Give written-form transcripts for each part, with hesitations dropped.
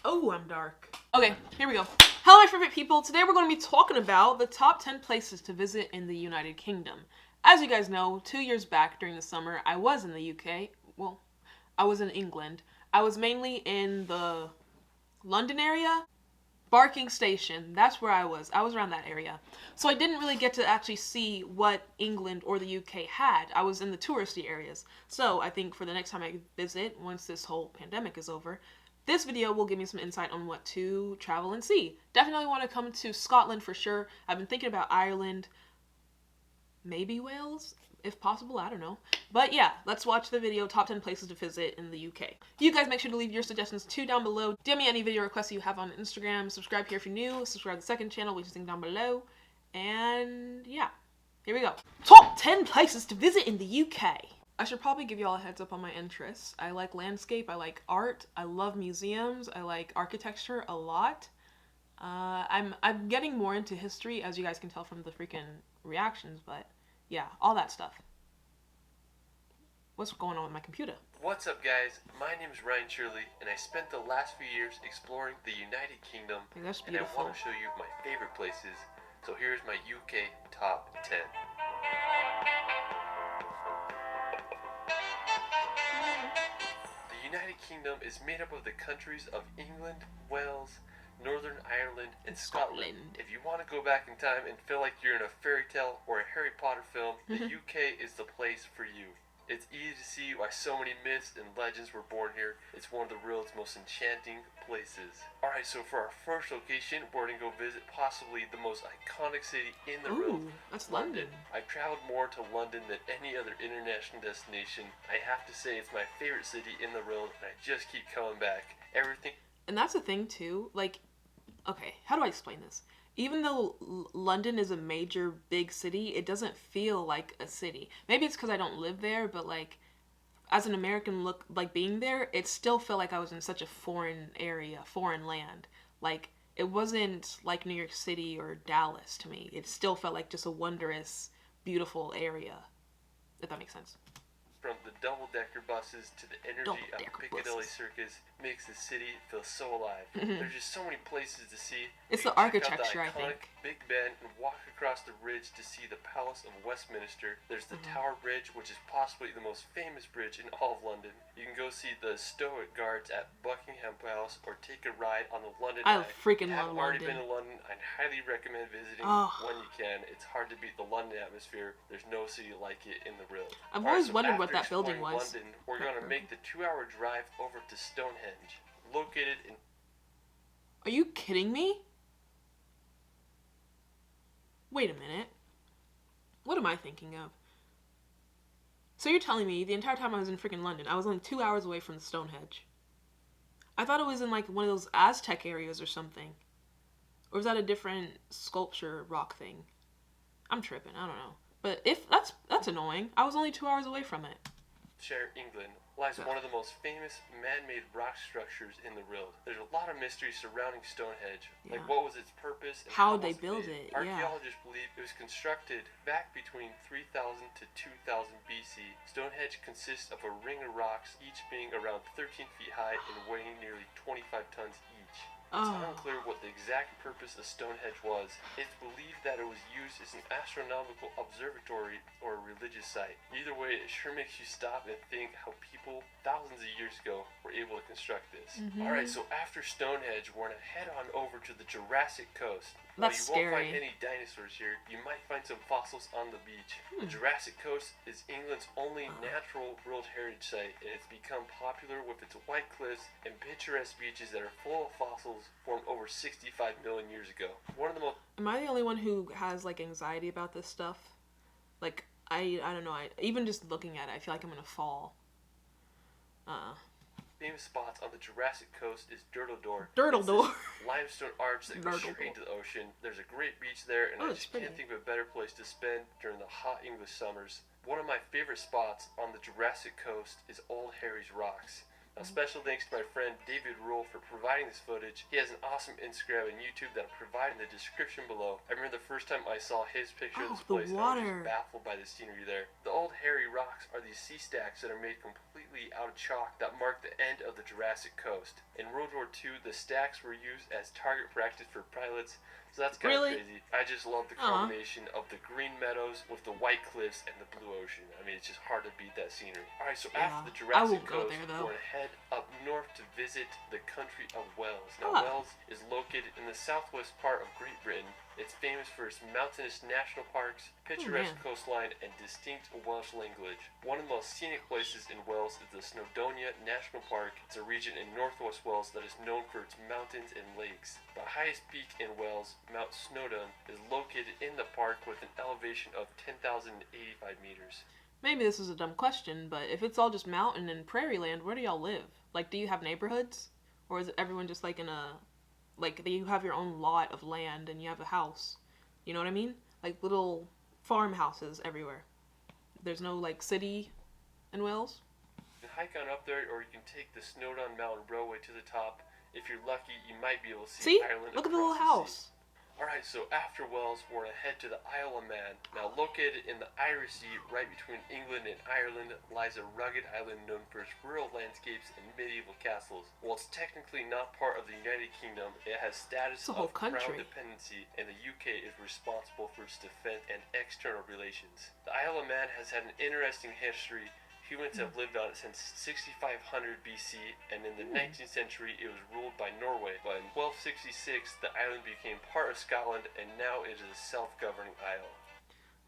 Oh, I'm dark. Okay, here we go. Hello, my favorite people. Today we're going to be talking about the top 10 places to visit in the United Kingdom. As you guys know, 2 years back during the summer, I was in the UK. Well, I was in England. I was mainly in the London area. Barking Station, that's where I was. I was around that area. So I didn't really get to actually see what England or the UK had. I was in the touristy areas. So I think for the next time I visit, once this whole pandemic is over, this video will give me some insight on what to travel and see. Definitely want to come to Scotland for sure. I've been thinking about Ireland, maybe Wales, if possible, I don't know. But yeah, let's watch the video, top 10 places to visit in the UK. You guys make sure to leave your suggestions too down below. DM me any video requests you have on Instagram. Subscribe here if you're new. Subscribe to the second channel, which is down below. And yeah, here we go. Top 10 places to visit in the UK. I should probably give you all a heads up on my interests. I like landscape, I like art, I love museums, I like architecture a lot. I'm getting more into history, as you guys can tell from the freaking reactions, but yeah, all that stuff. What's going on with my computer? What's up, guys? My name is Ryan Shirley, and I spent the last few years exploring the United Kingdom, Hey, that's and I beautiful. want to show you my favorite places. So here's my UK top 10. The United Kingdom is made up of the countries of England, Wales, Northern Ireland, and Scotland. If you want to go back in time and feel like you're in a fairy tale or a Harry Potter film, the UK is the place for you. It's easy to see why so many myths and legends were born here. It's one of the world's most enchanting places. Alright, so for our first location, we're going to go visit possibly the most iconic city in the world, That's London. I've traveled more to London than any other international destination. I have to say it's my favorite city in the world, and I just keep coming back. Everything. And that's the thing too, like, okay, how do I explain this? Even though London is a major big city, it doesn't feel like a city. Maybe it's because I don't live there, but like, as an American look, like being there, it still felt like I was in such a foreign area, foreign land. Like, it wasn't like New York City or Dallas to me. It still felt like just a wondrous, beautiful area, if that makes sense. From the double-decker buses to the energy of Piccadilly Circus makes the city feel so alive. There's just so many places to see. It's You the can check out architecture, I the iconic think. Big Ben and walk across the bridge to see the Palace of Westminster. There's the Tower Bridge, which is possibly the most famous bridge in all of London. You can go see the Stoic Guards at Buckingham Palace or take a ride on the London Eye. I freaking If you love haven't already London. been to London, I'd highly recommend visiting when you can. It's hard to beat the London atmosphere. There's no city like it in the world. I've Alright, always so wondered what after that building exploring was. London, we're going to make the 2-hour drive over to Stonehenge, located in... Are you kidding me? Wait a minute. What am I thinking of? So you're telling me the entire time I was in freaking London, I was only 2 hours away from the Stonehenge. I thought it was in like one of those Aztec areas or something. Or was that a different sculpture rock thing? I'm tripping, I don't know. But if that's annoying. I was only 2 hours away from it. Shire, England, lies one of the most famous man-made rock structures in the world. There's a lot of mystery surrounding Stonehenge, like what was its purpose and how was they it built made? it. Archaeologists believe it was constructed back between 3000 to 2000 BC. Stonehenge consists of a ring of rocks, each being around 13 feet high and weighing nearly 25 tons each. It's unclear what the exact purpose of Stonehenge was. It's believed that it was used as an astronomical observatory or a religious site. Either way, it sure makes you stop and think how people thousands of years ago were able to construct this. Alright, so after Stonehenge, we're going to head on over to the Jurassic Coast. That's While you won't scary. find any dinosaurs here, you might find some fossils on the beach. The Jurassic Coast is England's only natural World Heritage Site, and it's become popular with its white cliffs and picturesque beaches that are full of fossils formed over 65 million years ago. One of the most... Am I the only one who has like anxiety about this stuff? Like, I don't know, even just looking at it, I feel like I'm gonna fall. famous spots on the Jurassic Coast is Durdle Door. Limestone arch that goes straight into the ocean. There's a great beach there, and I just can't think of a better place to spend during the hot English summers. One of my favorite spots on the Jurassic Coast is Old Harry's Rocks. A special thanks to my friend David Rule for providing this footage. He has an awesome Instagram and YouTube that I'll provide in the description below. I remember the first time I saw his picture of this place, and I was just baffled by the scenery there. The old hairy rocks are these sea stacks that are made completely out of chalk that mark the end of the Jurassic Coast. In World War II, the stacks were used as target practice for pilots, so that's kind of crazy. I just love the combination of the green meadows with the white cliffs and the blue ocean. I mean, it's just hard to beat that scenery. Alright, so after the Jurassic Coast, we're going to head up north to visit the country of Wales. Now, Wales is located in the southwest part of Great Britain. It's famous for its mountainous national parks, picturesque coastline, and distinct Welsh language. One of the most scenic places in Wales is the Snowdonia National Park. It's a region in northwest Wales that is known for its mountains and lakes. The highest peak in Wales, Mount Snowdon, is located in the park with an elevation of 10,085 meters. Maybe this is a dumb question, but if it's all just mountain and prairie land, where do y'all live? Like, do you have neighborhoods? Or is everyone just like in a... Like, you have your own lot of land and you have a house. You know what I mean? Like, little farmhouses everywhere. There's no, like, city in Wales? You can hike on up there, or you can take the Snowdon Mountain Railway to the top. If you're lucky, you might be able to see Ireland. Look at the little house. Alright, so after Wales, we're going to head to the Isle of Man. Now, located in the Irish Sea, right between England and Ireland, lies a rugged island known for its rural landscapes and medieval castles. While it's technically not part of the United Kingdom, it has status of crown dependency, and the UK is responsible for its defense and external relations. The Isle of Man has had an interesting history. Humans have lived on it since 6500 BC, and in the 19th century it was ruled by Norway. But in 1266 the island became part of Scotland, and now it is a self-governing isle.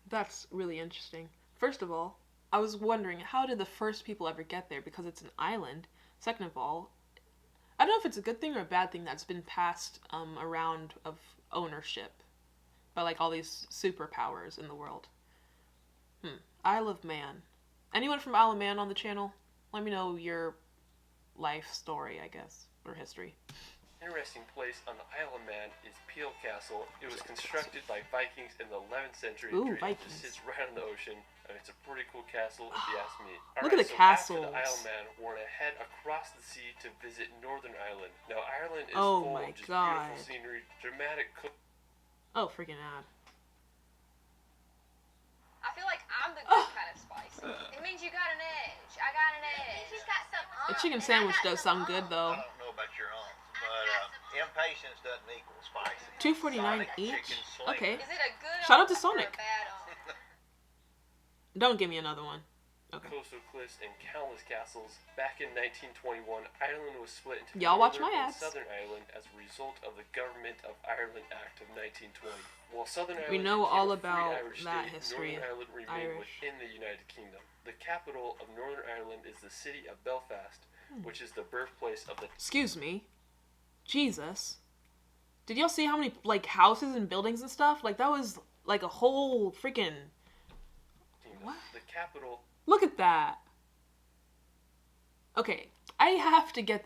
That's really interesting. First of all, I was wondering, how did the first people ever get there? Because it's an island. Second of all, I don't know if it's a good thing or a bad thing that's been passed around of ownership by like all these superpowers in the world. Isle of Man. Anyone from Isle of Man on the channel? Let me know your life story, I guess, or history. Interesting place on the Isle of Man is Peel Castle. It was constructed by Vikings in the 11th century. It sits right on the ocean. I mean, it's a pretty cool castle, if you ask me. Look at the castles. After the Isle of Man, we're going to head across the sea to visit Northern Ireland. Now, Ireland is full of just beautiful scenery, dramatic... Freaking ad. I feel like I'm the good kind of spicy. It means you got an edge. I got an edge. She's got some The chicken sandwich does sound good, though. I don't know about your own, but impatience doesn't equal spicy. $2.49 each? Okay. Is it a good Shout out to Sonic. or a bad Don't give me another one. Okay. Coastal cliffs and countless castles. Back in 1921, Ireland was split into watch Northern my and ads. Southern Ireland as a result of the Government of Ireland Act of 1920. While Southern We Ireland know became all a free about Irish that state, history Northern Ireland remained Irish. within the United Kingdom. The capital of Northern Ireland is the city of Belfast, which is the birthplace of the... Excuse me. Jesus. Did y'all see how many, like, houses and buildings and stuff? Like, that was, like, a whole freaking... What? The capital... Look at that. Okay, I have to get...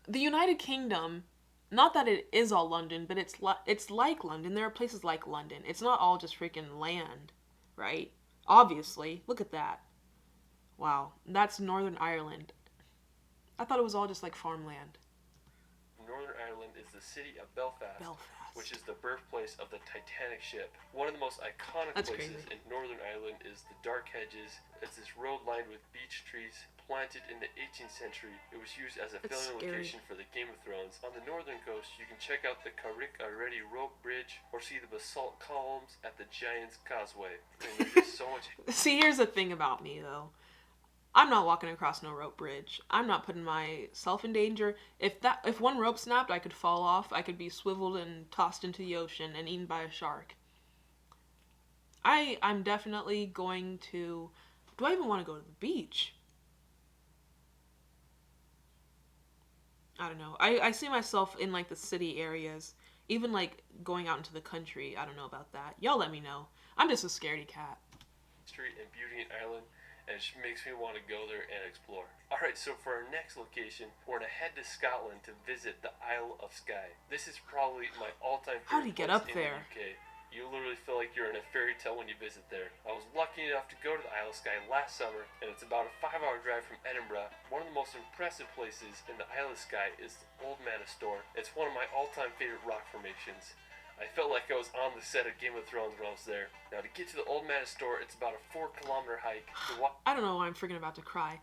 The United Kingdom, not that it is all London, but it's like London. There are places like London. It's not all just freaking land, right? Obviously. Look at that. Wow, that's Northern Ireland. I thought it was all just like farmland. Northern Ireland is the city of Belfast, which is the birthplace of the Titanic ship. One of the most iconic places in Northern Ireland is the Dark Hedges. It's this road lined with beech trees planted in the 18th century. It was used as a filming location for the Game of Thrones. On the northern coast, you can check out the Carrick Already rope bridge or see the basalt columns at the Giant's Causeway. I mean, there's just so much... See, here's the thing about me, though. I'm not walking across no rope bridge. I'm not putting myself in danger. If one rope snapped, I could fall off. I could be swiveled and tossed into the ocean and eaten by a shark. I'm definitely going to... Do I even want to go to the beach? I don't know. I see myself in, like, the city areas. Even, like, going out into the country. I don't know about that. Y'all let me know. I'm just a scaredy cat. Street and beauty in Ireland. And it just makes me want to go there and explore. Alright, so for our next location, we're going to head to Scotland to visit the Isle of Skye. This is probably my all-time favorite How do you get up place there? in the UK. You literally feel like you're in a fairy tale when you visit there. I was lucky enough to go to the Isle of Skye last summer, and it's about a 5-hour drive from Edinburgh. One of the most impressive places in the Isle of Skye is the Old Manor Store. It's one of my all-time favorite rock formations. I felt like I was on the set of Game of Thrones when I was there. Now, to get to the Old Manor Store, it's about a 4-kilometer hike. I don't know why I'm freaking about to cry.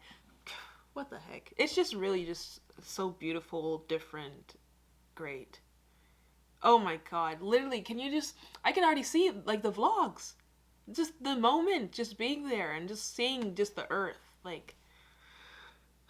What the heck? It's just really just so beautiful, different, great. Oh my god. Literally, I can already see, like, the vlogs. Just the moment, just being there and just seeing just the earth. Like,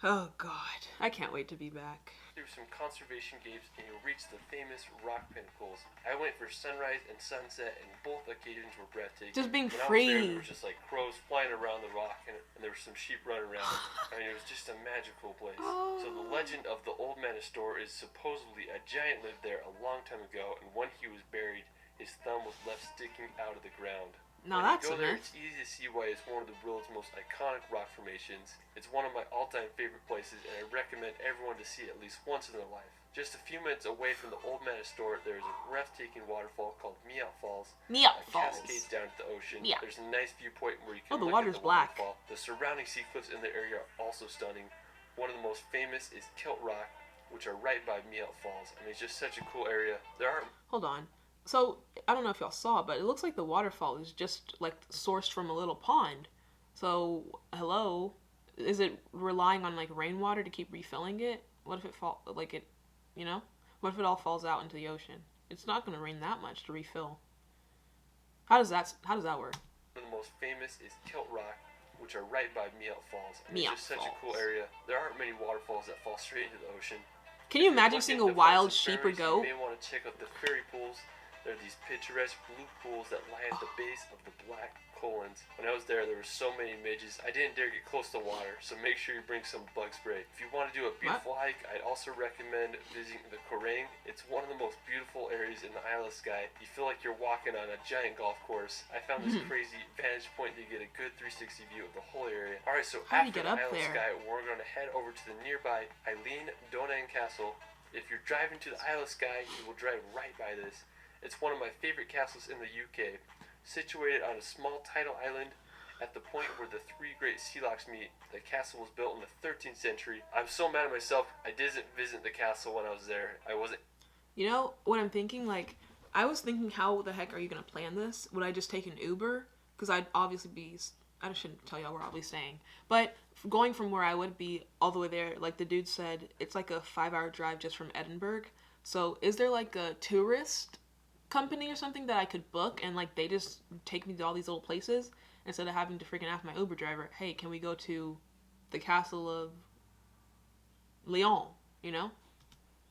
oh god. I can't wait to be back. Through some conservation gates and you'll reach the famous rock pinnacles. I went for sunrise and sunset, and both occasions were breathtaking. Just being when I was free. there was just like crows flying around the rock, and there were some sheep running around. I mean, it was just a magical place. So the legend of the Old Manor Store is supposedly a giant lived there a long time ago, and when he was buried, his thumb was left sticking out of the ground. Now when that's you go a there, myth. it's easy to see why it's one of the world's most iconic rock formations. It's one of my all-time favorite places, and I recommend everyone to see it at least once in their life. Just a few minutes away from the Old Manor Store, there is a breathtaking waterfall called Meow Falls. Meow It Falls. cascades down to the ocean. Yeah. There's a nice viewpoint where you can Oh, the look water's at the black. waterfall. The surrounding sea cliffs in the area are also stunning. One of the most famous is Kilt Rock, which are right by Meow Falls. I mean, it's just such a cool area. There are Hold on. So, I don't know if y'all saw, but it looks like the waterfall is just, like, sourced from a little pond. So, hello? Is it relying on, like, rainwater to keep refilling it? What if it what if it all falls out into the ocean? It's not going to rain that much to refill. How does that work? one of the most famous is Kilt Rock, which are right by Meow Falls. I mean, Meow it's just such a cool Falls. area. There aren't many waterfalls that fall straight into the ocean. Can you If you're imagine looking seeing to a find wild some sheep or fairies, goat? You may want to check out the fairy pools. There are these picturesque blue pools that lie at the base of the black colons. When I was there were so many midges. I didn't dare get close to water, so make sure you bring some bug spray. If you want to do a beautiful hike, I'd also recommend visiting the Corang. It's one of the most beautiful areas in the Isle of Skye. You feel like you're walking on a giant golf course. I found this crazy vantage point to get a good 360 view of the whole area. Alright, so How do you after get the up Isle of there? Skye, we're going to head over to the nearby Donang Castle. If you're driving to the Isle of Skye, you will drive right by this. It's one of my favorite castles in the UK. Situated on a small tidal island at the point where the three great sea locks meet. The castle was built in the 13th century. I'm so mad at myself, I didn't visit the castle when I was there. I wasn't... You know what I'm thinking? Like, I was thinking, how the heck are you going to plan this? Would I just take an Uber? Because I'd obviously be... I shouldn't tell y'all where I'll be staying. But going from where I would be all the way there, like the dude said, it's like a 5-hour drive just from Edinburgh. So is there like a tourist company or something that I could book and like they just take me to all these little places instead of having to freaking ask my Uber driver, hey, can we go to the castle of Lyon, you know?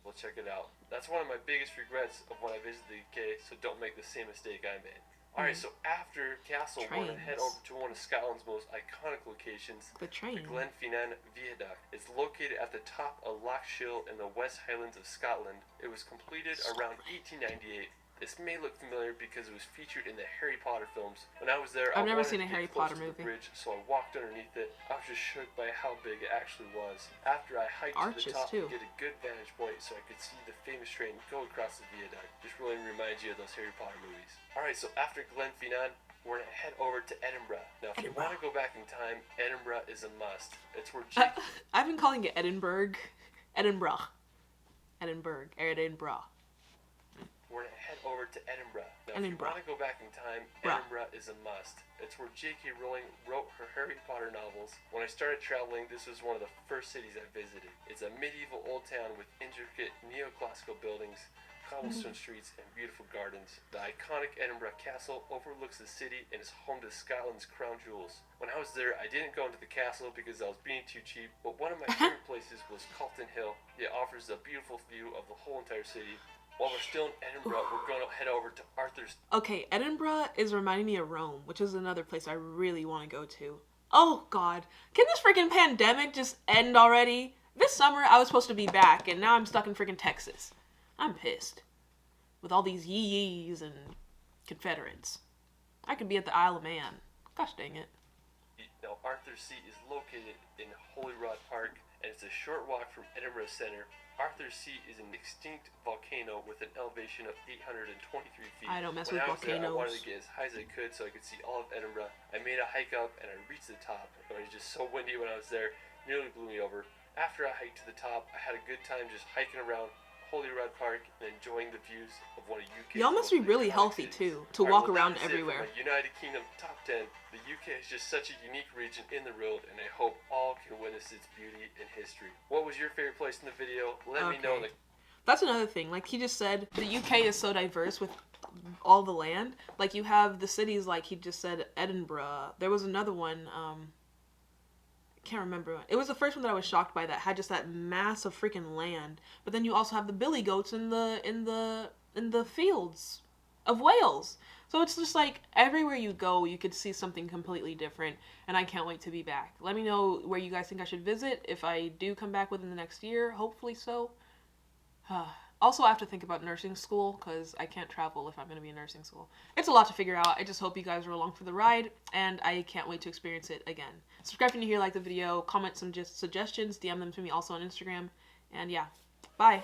We'll check it out. That's one of my biggest regrets of when I visited the UK, so don't make the same mistake I made. Alright, so after Castle, we're going to head over to one of Scotland's most iconic locations, The train. the Glenfinnan Viaduct. It's located at the top of Loch Shiel in the West Highlands of Scotland. It was completed around 1898. This may look familiar because it was featured in the Harry Potter films. When I was there, I've never wanted seen a to get Harry closer Potter to the movie. bridge, so I walked underneath it. I was just shook by how big it actually was. After I hiked to Arches, the top too. to get a good vantage point so I could see the famous train go across the viaduct. Just really reminds you of those Harry Potter movies. Alright, so after Glenfinnan, we're going to head over to Edinburgh. Now, if you want to go back in time, Edinburgh is a must. It's where Jake... I've been calling it Edinburgh. Edinburgh. We're going to head over to Edinburgh. Now, if you Edinburgh. want to go back in time, Bruh. Edinburgh is a must. It's where J.K. Rowling wrote her Harry Potter novels. When I started traveling, this was one of the first cities I visited. It's a medieval old town with intricate neoclassical buildings, cobblestone streets, and beautiful gardens. The iconic Edinburgh Castle overlooks the city and is home to Scotland's crown jewels. When I was there, I didn't go into the castle because I was being too cheap, but one of my favorite places was Calton Hill. It offers a beautiful view of the whole entire city. While we're still in Edinburgh, we're going to head over to Arthur's. Okay, Edinburgh is reminding me of Rome, which is another place I really want to go to. Oh, God. Can this freaking pandemic just end already? This summer, I was supposed to be back, and now I'm stuck in freaking Texas. I'm pissed. With all these yee-yees and Confederates. I could be at the Isle of Man. Gosh dang it. Now, Arthur's Seat is located in Holyrood Park, and it's a short walk from Edinburgh Centre. Arthur's Seat is an extinct volcano with an elevation of 823 feet. I don't mess when with I was there, I volcanoes. wanted to get as high as I could so I could see all of Edinburgh. I made a hike up and I reached the top. It was just so windy when I was there, nearly blew me over. After I hiked to the top, I had a good time just hiking around Holyrood Park and enjoying the views of one of UK's Y'all must be most really iconic healthy cities. too, to Alright, walk well, around that is it for everywhere. my United Kingdom top 10. The UK is just such a unique region in the world, and I hope all can witness its beauty and history. What was your favorite place in the video? Let me know in the That's another thing. Like he just said, the UK is so diverse with all the land. Like you have the cities, like he just said, Edinburgh. There was another one. Can't remember. It was the first one that I was shocked by that had just that mass of freaking land. But then you also have the billy goats in the fields of Wales. So it's just like everywhere you go, you could see something completely different. And I can't wait to be back. Let me know where you guys think I should visit if I do come back within the next year. Hopefully so. Also, I have to think about nursing school because I can't travel if I'm going to be in nursing school. It's a lot to figure out. I just hope you guys are along for the ride, and I can't wait to experience it again. Subscribe if you're new here, like the video, comment some suggestions, DM them to me also on Instagram, and yeah, bye.